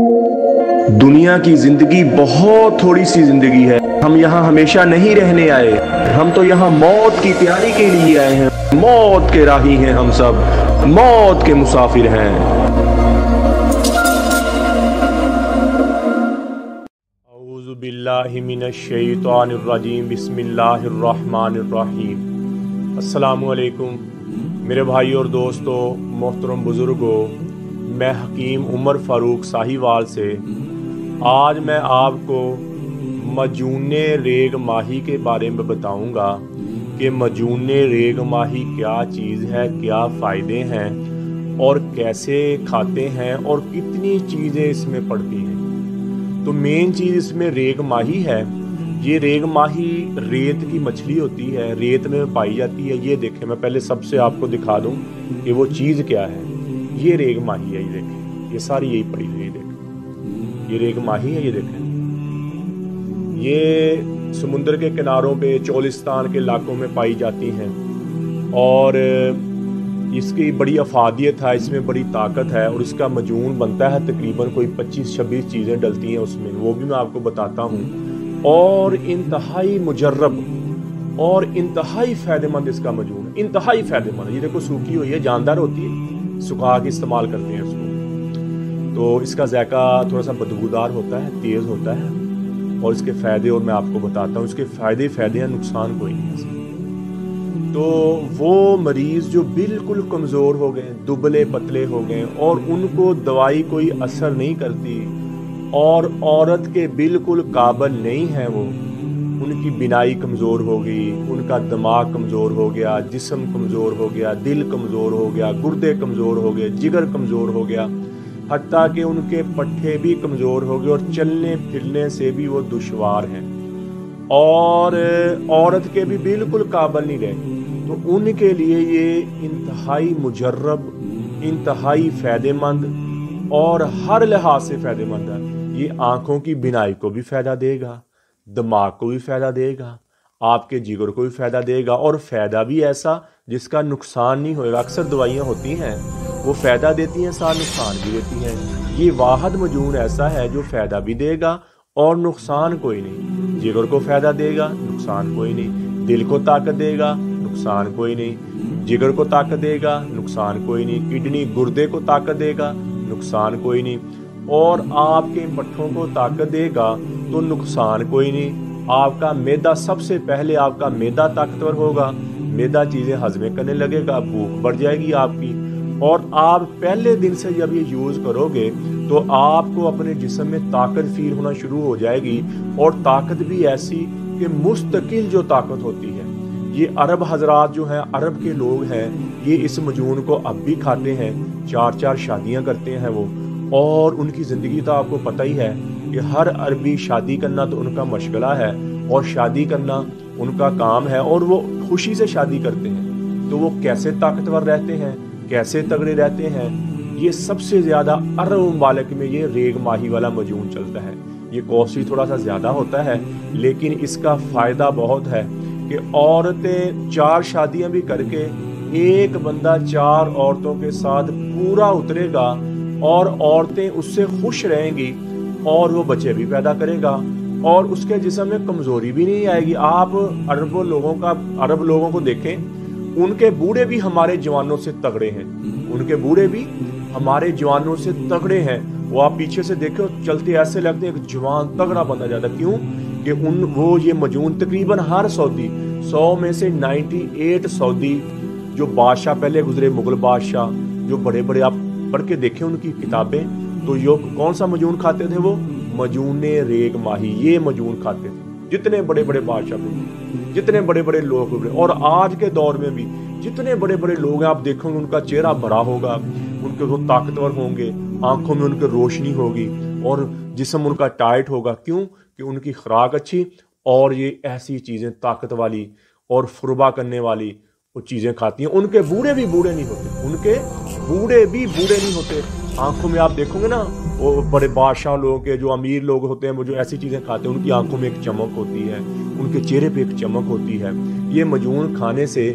दुनिया की जिंदगी बहुत थोड़ी सी जिंदगी है। हम यहाँ हमेशा नहीं रहने आए, हम तो यहाँ मौत की तैयारी के लिए आए हैं। मौत के राही हैं हम सब, मौत के मुसाफिर हैं। औज़ु बिल्लाहि मिनश शैतानिर रजीम, बिस्मिल्लाहिर रहमानिर रहीम। अस्सलामु अलैकुम मेरे भाई और दोस्तों, मोहतरम बुजुर्गों, मैं हकीम उमर फ़ारूक साहिवाल से आज मैं आपको मजूने रेग माही के बारे में बताऊंगा कि मजूने रेग माही क्या चीज़ है, क्या फ़ायदे हैं और कैसे खाते हैं और कितनी चीज़ें इसमें पड़ती हैं। तो मेन चीज़ इसमें रेग माही है। ये रेग माही रेत की मछली होती है, रेत में पाई जाती है। ये देखें, मैं पहले सबसे आपको दिखा दूं कि वो चीज़ क्या है। ये रेग माही है, ये देखें, ये सारी यही पड़ी हुई है, देखें ये रेग माही है। ये देखें, ये समुद्र के किनारों पे चोलिस्तान के इलाकों में पाई जाती हैं और इसकी बड़ी अफादियत है, इसमें बड़ी ताकत है और इसका मजून बनता है तकरीबन कोई 25-26 चीज़ें डलती हैं उसमें, वो भी मैं आपको बताता हूँ। और इंतहाई मुजर्रब और इंतहाई फ़ायदेमंद इसका मजून है, इंतहाई फ़ायदेमंद। ये देखो सूखी हुई है, जानदार होती है, सुखा के इस्तेमाल करते हैं इसको। तो इसका जायका थोड़ा सा बदबूदार होता है, तेज़ होता है और इसके फ़ायदे और मैं आपको बताता हूँ। इसके फ़ायदे हैं, नुकसान कोई नहीं है इसमें। तो वो मरीज़ जो बिल्कुल कमज़ोर हो गए, दुबले पतले हो गए और उनको दवाई कोई असर नहीं करती और औरत के बिल्कुल काबिल नहीं है वो, उनकी बिनाई कमज़ोर हो गई, उनका दिमाग कमज़ोर हो गया, जिस्म कमज़ोर हो गया, दिल कमज़ोर हो गया, गुर्दे कमज़ोर हो गए, जिगर कमज़ोर हो गया, हत्ता कि उनके पट्टे भी कमज़ोर हो गए और चलने फिरने से भी वो दुश्वार हैं और औरत के भी बिल्कुल काबिल नहीं रहे। तो उनके लिए ये इंतहाई मुजर्रब, इंतहाई फ़ायदेमंद और हर लिहाज से फ़ायदेमंद है। ये आँखों की बिनाई को भी फ़ायदा देगा, दिमाग को भी फ़ायदा देगा, आपके जिगर को भी फ़ायदा देगा और फ़ायदा भी ऐसा जिसका नुकसान नहीं होएगा। अक्सर दवाइयाँ होती हैं वो फ़ायदा देती हैं, साथ नुकसान भी देती हैं। ये वाहद मजून ऐसा है जो फ़ायदा भी देगा और नुकसान कोई नहीं। जिगर को फ़ायदा देगा, नुकसान कोई नहीं। दिल को ताकत देगा, नुकसान कोई नहीं। जिगर को ताकत देगा, नुकसान कोई नहीं। किडनी गुर्दे को ताकत देगा, नुकसान कोई नहीं। और आपके पट्ठों को ताकत देगा तो नुकसान कोई नहीं। आपका मैदा, सबसे पहले आपका मैदा ताकतवर होगा, मैदा चीज़ें हजमे करने लगेगा, भूख बढ़ जाएगी आपकी। और आप पहले दिन से जब ये यूज़ करोगे तो आपको अपने जिस्म में ताकत फील होना शुरू हो जाएगी और ताकत भी ऐसी कि मुस्तकिल जो ताकत होती है। ये अरब हजरात जो हैं, अरब के लोग हैं, ये इस मजून को अब भी खाते हैं। 4-4 शादियां करते हैं वो, और उनकी ज़िंदगी तो आपको पता ही है कि हर अरबी शादी करना तो उनका मशगला है और शादी करना उनका काम है और वो खुशी से शादी करते हैं। तो वो कैसे ताकतवर रहते हैं, कैसे तगड़े रहते हैं, ये सबसे ज़्यादा अरब ममालिक में ये रेग माही वाला मजून चलता है। ये कॉस्टली थोड़ा सा ज़्यादा होता है लेकिन इसका फ़ायदा बहुत है कि औरतें 4 शादियां भी करके एक बंदा 4 औरतों के साथ पूरा उतरेगा और औरतें उससे खुश रहेंगी और वो बच्चे भी पैदा करेगा और उसके जिस्म में कमज़ोरी भी नहीं आएगी। आप अरब लोगों को देखें, उनके बूढ़े भी हमारे जवानों से तगड़े हैं, उनके बूढ़े भी हमारे जवानों से तगड़े हैं। वो आप पीछे से देखो, चलते ऐसे लगते हैं एक जवान तगड़ा बंदा जाता। क्यों कि वो ये मजून तकरीबन हर सऊदी, 100 में से 98 सऊदी जो बादशाह पहले गुजरे, मुगल बादशाह जो बड़े बड़े, आप पढ़ के देखें उनकी किताबें, तो यो कौन सा मजून खाते थे? वो मजूने रेग माही, ये मजून खाते थे। जितने बड़े बड़े बादशाह गुजरे, जितने बड़े बड़े लोग गुजरे, और आज के दौर में भी जितने बड़े बड़े लोग हैं आप देखोगे उनका चेहरा भरा होगा, उनके वो ताकतवर होंगे, आंखों में उनकी रोशनी होगी और जिस्म उनका टाइट होगा। क्यों कि उनकी खुराक अच्छी और ये ऐसी चीज़ें ताकत वाली और फुरबा करने वाली वो चीज़ें खाती हैं। उनके बूढ़े भी बूढ़े नहीं होते, उनके बूढ़े भी बूढ़े नहीं होते। आंखों में आप देखोगे ना, वो बड़े बादशाह लोग के, जो अमीर लोग होते हैं, वो जो ऐसी चीज़ें खाते हैं, उनकी आंखों में एक चमक होती है, उनके चेहरे पे एक चमक होती है। ये मजून खाने से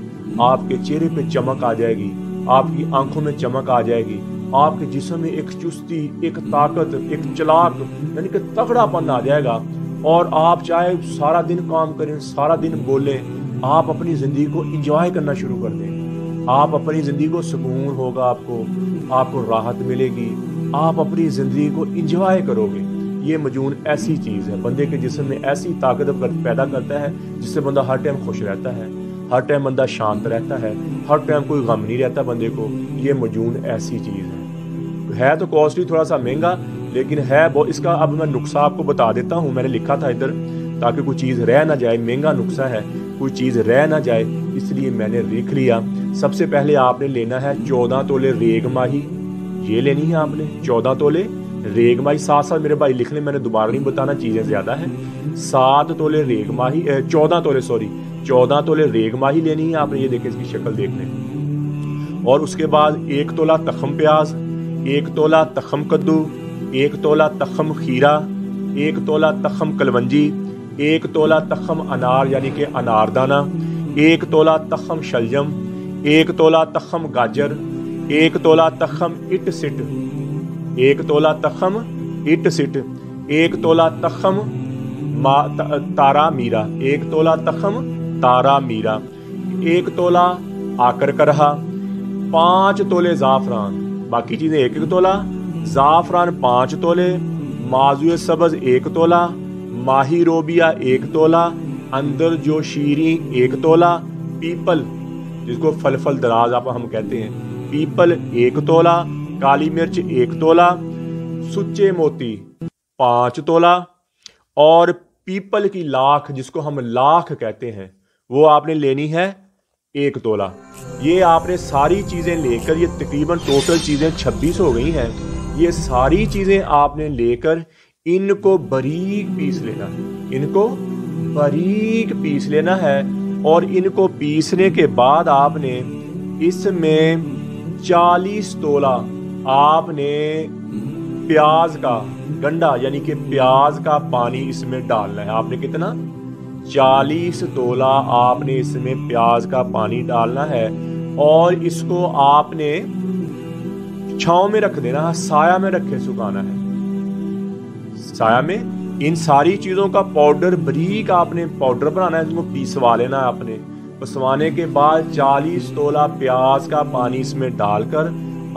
आपके चेहरे पे चमक आ जाएगी, आपकी आंखों में चमक आ जाएगी, آپ کے جسم میں ایک چستی، ایک طاقت، ایک چلاک یعنی کہ تگڑا پن آ جائے گا، اور آپ چاہے سارا دن کام کریں، سارا دن بولیں، آپ اپنی زندگی کو انجوائے کرنا شروع کر دیں۔ آپ اپنی زندگی کو سکون ہوگا، آپ کو راحت ملے گی، آپ اپنی زندگی کو انجوائے کرو گے۔ یہ مجنون ایسی چیز ہے، بندے کے جسم میں ایسی طاقت پیدا کرتا ہے جس سے بندہ ہر ٹائم خوش رہتا ہے، ہر ٹائم بندہ شانت رہتا ہے، ہر ٹائم کوئی غم نہیں رہتا بندے کو۔ یہ مجنون ایسی چیز ہے تو کاسٹلی، تھوڑا سا مہنگا، لیکن ہے وہ۔ اس کا اب میں نسخہ آپ کو بتا دیتا ہوں، میں نے لکھا تھا ادھر تاکہ کوئی چیز رہ نہ جائے، مہنگا نسخہ ہے، کوئی چیز رہ نہ جائے، اس لیے میں نے لکھ لیا۔ سب سے پہلے آپ نے لینا ہے 14 تولے ریگ ماہی، یہ لینی ہے آپ نے 14 تولے ریگ ماہی۔ ساتھ ساتھ میرے بھائی لکھ لیں، میں نے دوبارہ نہیں بتانا، چیزیں زیادہ ہیں۔ 7 تولے ریگ ماہی، 14 تولے ریگ ماہی لینی ہے آپ نے، یہ دیکھیں اس کی شکل دیکھ لیں۔ اور اس کے بعد 1 تولہ تخم پیاز، 1 تولہ تخم کدو، 1 تولہ تخم کھیرا، 1 تولہ تخم کلونجی، 1 تولہ تخم انار یعنی کہ انار دانہ، 1 تولہ تخم شلجم، 1 تولہ تخم گاجر، 1 تولہ تخم اٹ سٹ، 1 تولہ تخم اٹ سٹ، 1 تولہ تخم تارا میرا، 1 تولہ تخم تارا میرا، 1 تولہ آکر کرہا، 5 تولے زعفران، باقی چیزیں 1 تولہ، زعفران 5 تولے، مازوئے سبز 1 تولہ، ماہی روبیا 1 تولہ، اندر جو شیریں 1 تولہ، پیپل جس کو فلفل دراز آپ ہم کہتے ہیں، پیپل 1 تولہ، کالی مرچ 1 تولہ، سچے موتی 5 تولہ، اور پیپل کی لاکھ جس کو ہم لاکھ کہتے ہیں وہ آپ نے لینی ہے 1 تولہ۔ یہ آپ نے ساری چیزیں لے کر، یہ تقریباً ٹوٹل چیزیں 26 ہو گئی ہیں، یہ ساری چیزیں آپ نے لے کر ان کو باریک پیس لینا ہے، ان کو باریک پیس لینا ہے، اور ان کو پیسنے کے بعد آپ نے اس میں 40 تولہ آپ نے پیاز کا گنڈا یعنی کہ پیاز کا پانی اس میں ڈالنا ہے۔ آپ نے کتنا؟ 40 تولہ آپ نے اس میں پیاز کا پانی ڈالنا ہے، اور اس کو آپ نے چھاؤں میں رکھ دینا ہے، سایہ میں رکھے سکھانا ہے، سایہ میں۔ ان ساری چیزوں کا پاؤڈر باریک آپ نے پاؤڈر بنانا ہے، اس کو پیسوا لینا ہے آپ نے۔ پسوانے کے بعد 40 تولہ پیاز کا پانی اس میں ڈال کر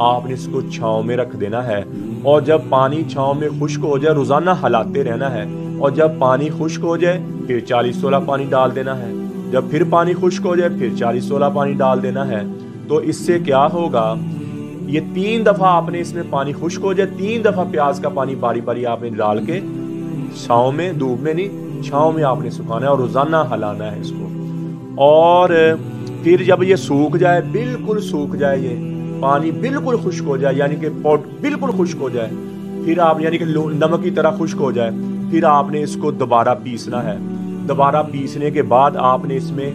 آپ نے اس کو چھاؤں میں رکھ دینا ہے، اور جب پانی چھاؤں میں خشک ہو جائے روزانہ ہلاتے رہنا ہے، اور جب پانی خشک ہو جائے پھر 40 تولہ پانی ڈال دینا ہے، جب پھر پانی خشک ہو جائے پھر 40 تولہ پانی ڈال دینا ہے۔ تو اس سے کیا ہوگا، یہ 3 دفعہ آپ نے اس میں پانی خشک ہو جائے، 3 دفعہ پیاز کا پانی باری باری آپ نے ڈال کے چھاؤں میں، دھوپ میں نہیں، چھاؤں میں آپ نے سکھانا ہے اور روزانہ ہلانا ہے اس کو۔ اور پھر جب یہ سوکھ جائے، بالکل سوکھ جائے، یہ پانی بالکل خشک ہو جائے یعنی کہ پاؤڈر بالکل خشک ہو جائے، پھر آپ یعنی کہ نمک کی طرح خشک ہو جائے، پھر آپ نے اس کو دوبارہ پیسنا ہے۔ دوبارہ پیسنے کے بعد آپ نے اس میں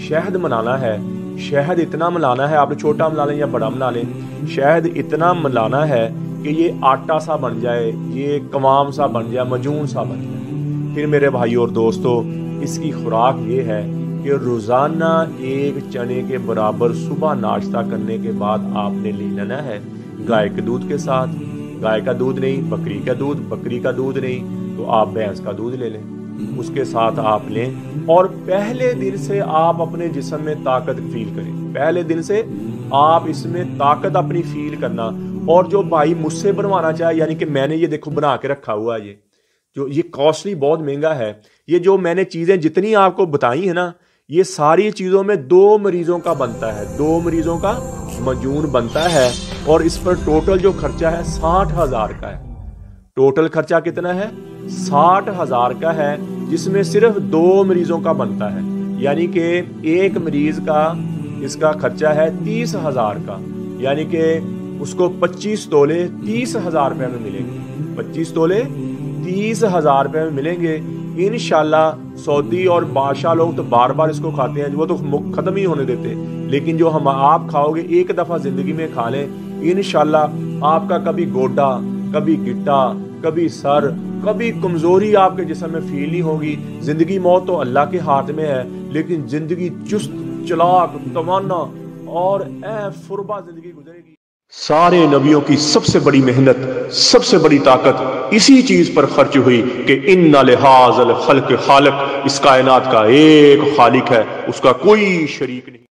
شہد ملانا ہے۔ شہد اتنا ملانا ہے، آپ نے چھوٹا ملا لیں یا بڑا ملا لیں، شہد اتنا ملانا ہے کہ یہ آٹا سا بن جائے، یہ قوام سا بن جائے، مجون سا بن جائے۔ پھر میرے بھائی اور دوستو، اس کی خوراک یہ ہے کہ روزانہ 1 چنے کے برابر صبح ناشتہ کرنے کے بعد آپ نے لے لینا ہے، گائے کے دودھ کے ساتھ۔ گائے کا دودھ نہیں، بکری کا دودھ، بکری کا دودھ نہیں تو آپ بھینس کا دودھ لے لیں، اس کے ساتھ آپ لیں، اور پہلے دن سے آپ اپنے جسم میں طاقت فیل کریں، پہلے دن سے آپ اس میں طاقت اپنی فیل کرنا۔ اور جو بھائی مجھ سے بنوانا چاہے، یعنی کہ میں نے یہ دیکھو بنا کے رکھا ہوا ہے، یہ کاسٹلی بہت مہنگا ہے، یہ جو میں نے چیزیں جتنی آپ کو بتائی ہیں نا، یہ ساری چیزوں میں 2 مریضوں کا بنتا ہے، 2 مریضوں کا مجون بنتا ہے، اور اس پر ٹوٹل جو خرچہ ہے 60,000 کا ہے۔ ٹوٹل خرچہ کتنا ہے؟ 60,000 کا ہے، جس میں صرف 2 مریضوں کا بنتا ہے، یعنی کہ ایک مریض کا اس کا خرچہ ہے 30,000 کا، یعنی کہ اس کو 25 تولے 30,000 روپے میں ملیں گے، 25 تولے 30,000 روپے میں ملیں گے انشاءاللہ۔ سعودی اور بادشاہ لوگ تو بار بار اس کو کھاتے ہیں، وہ تو ختم ہی ہونے دیتے، لیکن جو آپ کھاؤ گے ایک دفعہ زندگی میں کھا لیں انشاءاللہ، آپ کا کبھی گوڈا، کبھی گٹا، کبھی سر، کبھی کمزوری آپ کے جسم میں فیل نہیں ہوگی۔ زندگی موت تو اللہ کے ہاتھ میں ہے، لیکن زندگی چست، چلاک، توانا اور فربا زندگی گزرے گی۔ سارے نبیوں کی سب سے بڑی محنت، سب سے بڑی طاقت اسی چیز پر خرچ ہوئی کہ ان لہٰذا الخلق خالق، اس کائنات کا ایک خالق ہے، اس کا کوئی شریک نہیں۔